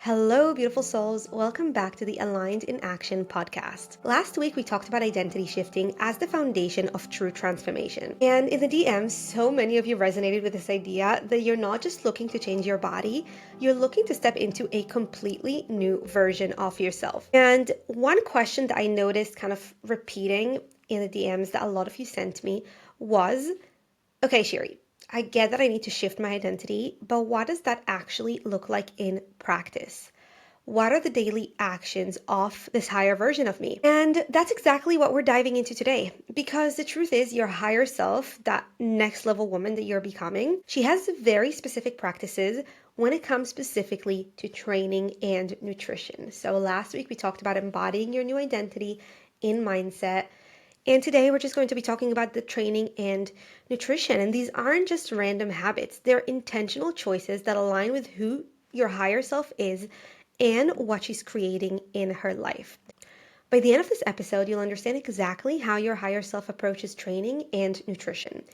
Hello, beautiful souls. Welcome back to the Aligned in Action podcast. Last week, we talked about identity shifting as the foundation of true transformation. And in the DMs, so many of you resonated with this idea that you're not just looking to change your body, you're looking to step into a completely new version of yourself. And one question that I noticed kind of repeating in the DMs that a lot of you sent me was, okay, Sherry, I get that I need to shift my identity, but what does that actually look like in practice? What are the daily actions of this higher version of me? And that's exactly what we're diving into today. Because the truth is, your higher self, that next level woman that you're becoming, she has very specific practices when it comes specifically to training and nutrition. So last week we talked about embodying your new identity in mindset. And today we're just going to be talking about the training and nutrition. And these aren't just random habits, they're intentional choices that align with who your higher self is and what she's creating in her life. By the end of this episode, you'll understand exactly how your higher self approaches training and nutrition.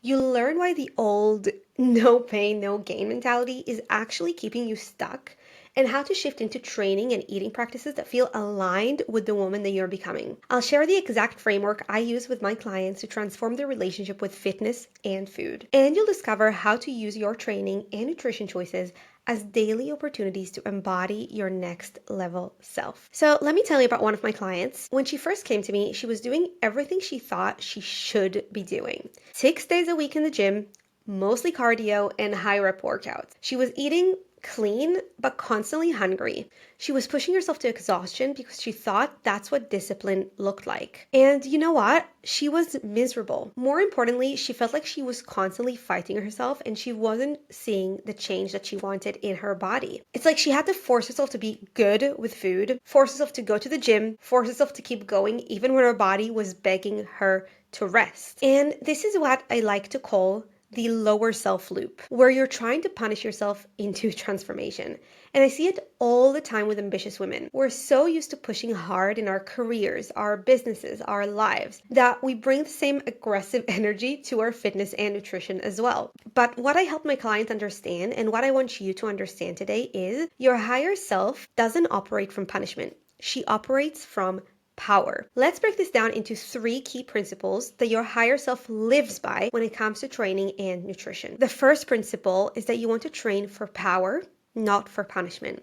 You'll learn why the old no pain, no gain mentality is actually keeping you stuck, and how to shift into training and eating practices that feel aligned with the woman that you're becoming. I'll share the exact framework I use with my clients to transform their relationship with fitness and food. And you'll discover how to use your training and nutrition choices as daily opportunities to embody your next level self. So let me tell you about one of my clients. When she first came to me, she was doing everything she thought she should be doing. 6 days a week in the gym, mostly cardio and high rep workouts. She was eating clean, but constantly hungry. She was pushing herself to exhaustion because she thought that's what discipline looked like. And you know what? She was miserable. More importantly, she felt like she was constantly fighting herself and she wasn't seeing the change that she wanted in her body. It's like she had to force herself to be good with food, force herself to go to the gym, force herself to keep going even when her body was begging her to rest. And this is what I like to call the lower self loop, where you're trying to punish yourself into transformation. And I see it all the time with ambitious women. We're so used to pushing hard in our careers, our businesses, our lives, that we bring the same aggressive energy to our fitness and nutrition as well. But what I help my clients understand, and what I want you to understand today, is your higher self doesn't operate from punishment. She operates from power. Let's break this down into 3 key principles that your higher self lives by when it comes to training and nutrition. The first principle is that you want to train for power, not for punishment.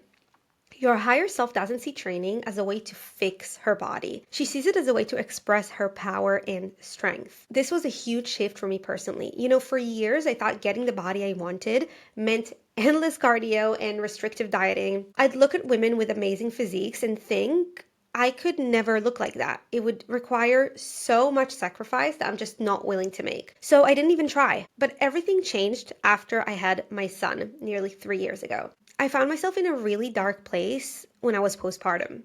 Your higher self doesn't see training as a way to fix her body. She sees it as a way to express her power and strength. This was a huge shift for me personally. For years, I thought getting the body I wanted meant endless cardio and restrictive dieting. I'd look at women with amazing physiques and think, I could never look like that. It would require so much sacrifice that I'm just not willing to make. So I didn't even try. But everything changed after I had my son nearly 3 years ago. I found myself in a really dark place when I was postpartum.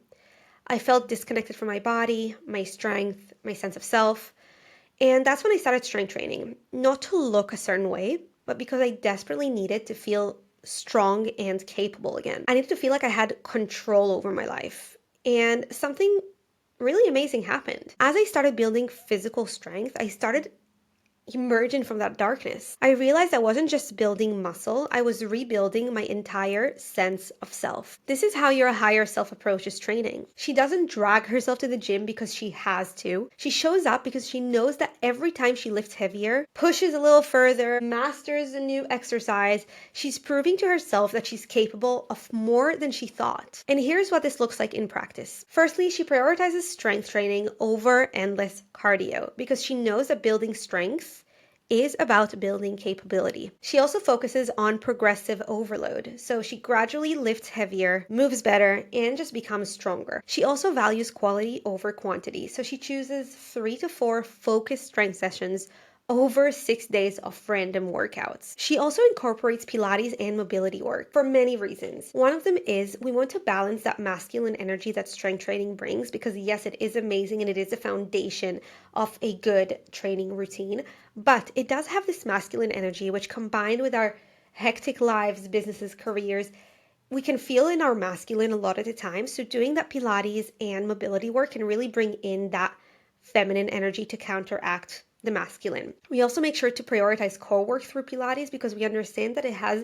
I felt disconnected from my body, my strength, my sense of self. And that's when I started strength training. Not to look a certain way, but because I desperately needed to feel strong and capable again. I needed to feel like I had control over my life. And something really amazing happened. As I started building physical strength, I started emerging from that darkness. I realized I wasn't just building muscle, I was rebuilding my entire sense of self. This is how your higher self approaches training. She doesn't drag herself to the gym because she has to. She shows up because she knows that every time she lifts heavier, pushes a little further, masters a new exercise, she's proving to herself that she's capable of more than she thought. And here's what this looks like in practice. Firstly, she prioritizes strength training over endless cardio because she knows that building strength is about building capability. She also focuses on progressive overload. So she gradually lifts heavier, moves better, and just becomes stronger. She also values quality over quantity. So she chooses 3 to 4 focused strength sessions over 6 days of random workouts. She also incorporates Pilates and mobility work for many reasons. One of them is we want to balance that masculine energy that strength training brings, because yes, it is amazing and it is a foundation of a good training routine, but it does have this masculine energy, which combined with our hectic lives, businesses, careers, we can feel in our masculine a lot of the time. So doing that Pilates and mobility work can really bring in that feminine energy to counteract the masculine. We also make sure to prioritize core work through Pilates because we understand that it has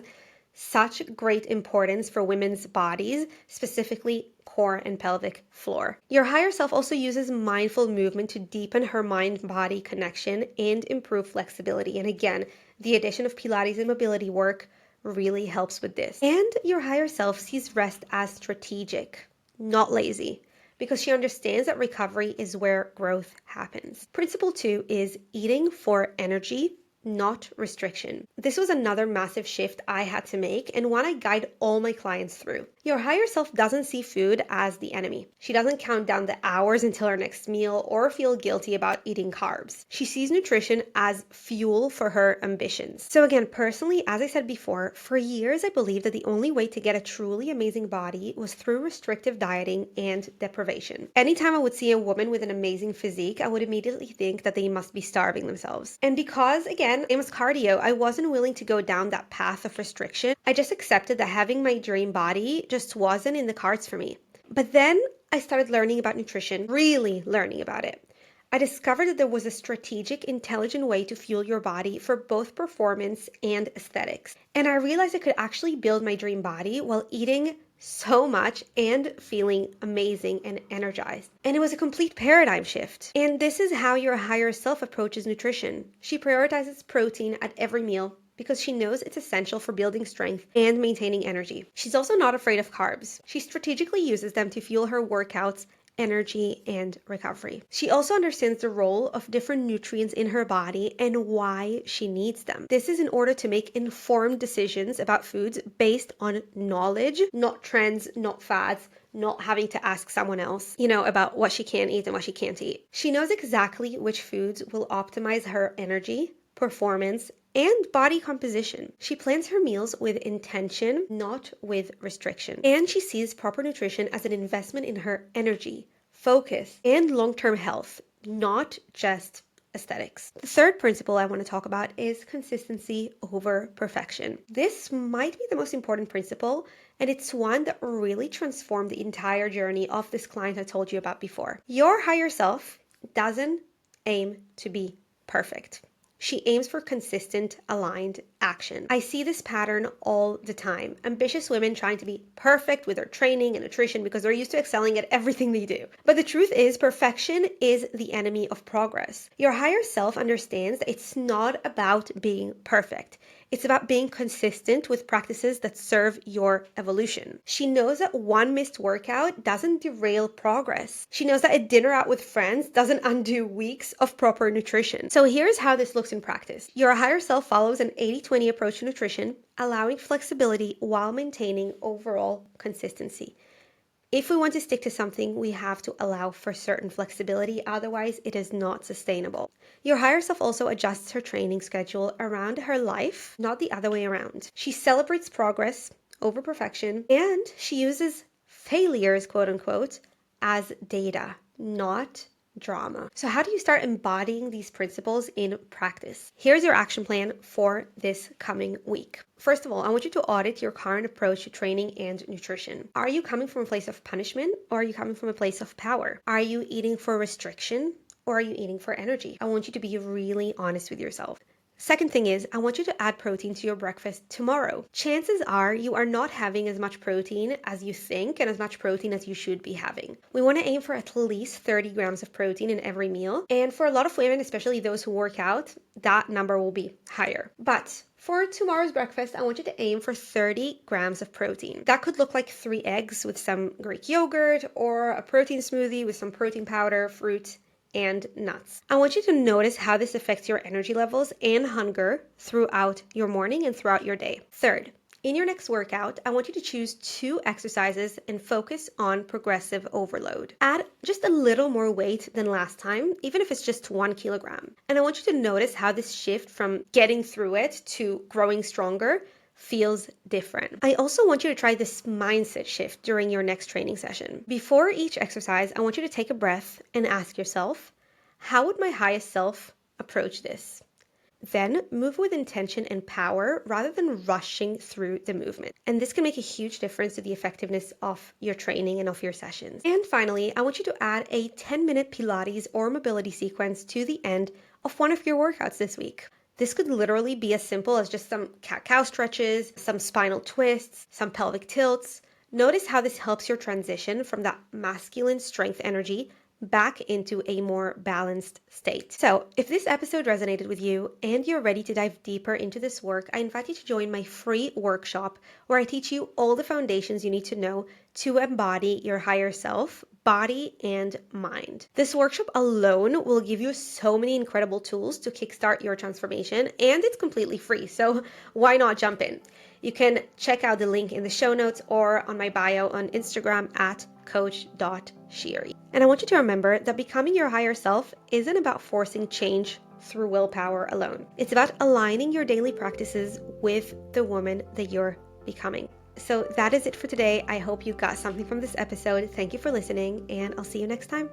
such great importance for women's bodies, specifically core and pelvic floor. Your higher self also uses mindful movement to deepen her mind-body connection and improve flexibility. And again, the addition of Pilates and mobility work really helps with this. And your higher self sees rest as strategic, not lazy, because she understands that recovery is where growth happens. Principle 2 is eating for energy, not restriction. This was another massive shift I had to make and one I guide all my clients through. Your higher self doesn't see food as the enemy. She doesn't count down the hours until her next meal or feel guilty about eating carbs. She sees nutrition as fuel for her ambitions. So again, personally, as I said before, for years I believed that the only way to get a truly amazing body was through restrictive dieting and deprivation. Anytime I would see a woman with an amazing physique, I would immediately think that they must be starving themselves. And because, again, same as cardio, I wasn't willing to go down that path of restriction. I just accepted that having my dream body just wasn't in the cards for me. But then I started learning about nutrition, really learning about it. I discovered that there was a strategic, intelligent way to fuel your body for both performance and aesthetics. And I realized I could actually build my dream body while eating so much and feeling amazing and energized. And it was a complete paradigm shift. And this is how your higher self approaches nutrition. She prioritizes protein at every meal because she knows it's essential for building strength and maintaining energy. She's also not afraid of carbs. She strategically uses them to fuel her workouts, energy, and recovery. She also understands the role of different nutrients in her body and why she needs them. This is in order to make informed decisions about foods based on knowledge, not trends, not fads, not having to ask someone else, about what she can eat and what she can't eat. She knows exactly which foods will optimize her energy, performance, and body composition. She plans her meals with intention, not with restriction. And she sees proper nutrition as an investment in her energy, focus, and long-term health, not just aesthetics. The third principle I want to talk about is consistency over perfection. This might be the most important principle, and it's one that really transformed the entire journey of this client I told you about before. Your higher self doesn't aim to be perfect. She aims for consistent, aligned action. I see this pattern all the time. Ambitious women trying to be perfect with their training and nutrition because they're used to excelling at everything they do. But the truth is, perfection is the enemy of progress. Your higher self understands that it's not about being perfect. It's about being consistent with practices that serve your evolution. She knows that one missed workout doesn't derail progress. She knows that a dinner out with friends doesn't undo weeks of proper nutrition. So here's how this looks in practice. Your higher self follows an 80-20 approach to nutrition, allowing flexibility while maintaining overall consistency. If we want to stick to something, we have to allow for certain flexibility, otherwise it is not sustainable. Your higher self also adjusts her training schedule around her life, not the other way around. She celebrates progress over perfection, and she uses failures, quote unquote, as data, not drama. So how do you start embodying these principles in practice? Here's your action plan for this coming week. First of all, I want you to audit your current approach to training and nutrition. Are you coming from a place of punishment, or are you coming from a place of power? Are you eating for restriction, or are you eating for energy? I want you to be really honest with yourself. Second thing is, I want you to add protein to your breakfast tomorrow. Chances are you are not having as much protein as you think and as much protein as you should be having. We want to aim for at least 30 grams of protein in every meal. And for a lot of women, especially those who work out, that number will be higher. But for tomorrow's breakfast, I want you to aim for 30 grams of protein. That could look like 3 eggs with some Greek yogurt, or a protein smoothie with some protein powder, fruit, and nuts. I want you to notice how this affects your energy levels and hunger throughout your morning and throughout your day. Third, in your next workout, I want you to choose 2 exercises and focus on progressive overload. Add just a little more weight than last time, even if it's just 1 kilogram. And I want you to notice how this shift from getting through it to growing stronger feels different. I also want you to try this mindset shift during your next training session. Before each exercise, I want you to take a breath and ask yourself, how would my highest self approach this? Then move with intention and power rather than rushing through the movement. And this can make a huge difference to the effectiveness of your training and of your sessions. And finally, I want you to add a 10-minute Pilates or mobility sequence to the end of one of your workouts this week. This could literally be as simple as just some cat-cow stretches, some spinal twists, some pelvic tilts. Notice how this helps your transition from that masculine strength energy back into a more balanced state. So, if this episode resonated with you and you're ready to dive deeper into this work, I invite you to join my free workshop where I teach you all the foundations you need to know to embody your higher self, body and mind. This workshop alone will give you so many incredible tools to kickstart your transformation, and it's completely free, so why not jump in? You can check out the link in the show notes or on my bio on Instagram at coach.sheary. And I want you to remember that becoming your higher self isn't about forcing change through willpower alone. It's about aligning your daily practices with the woman that you're becoming. So that is it for today. I hope you got something from this episode. Thank you for listening, and I'll see you next time.